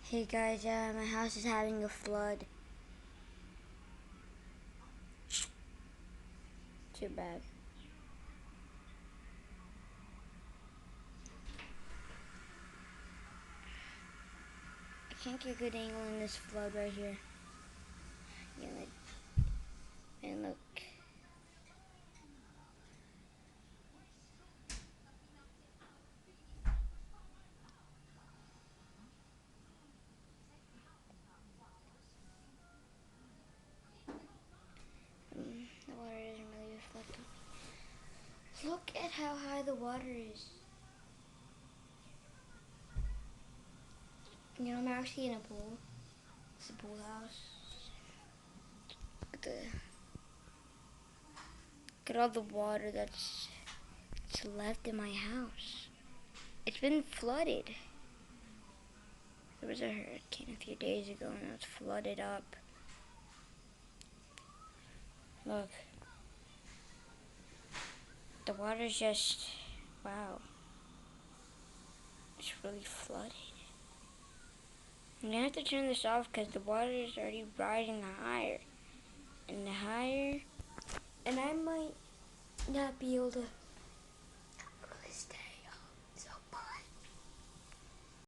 Hey guys, my house is having a flood. Too bad. I can't get a good angle in this flood right here. Yeah, and look. The water isn't really reflecting. Look at how high the water is. You know, I'm actually in a pool. It's a pool house. Look at all the water that's left in my house. It's been flooded. There was a hurricane a few days ago and it was flooded up. Look. The water's just, wow. It's really flooded. I'm gonna have to turn this off because the water is already rising higher and higher. And I might not be able to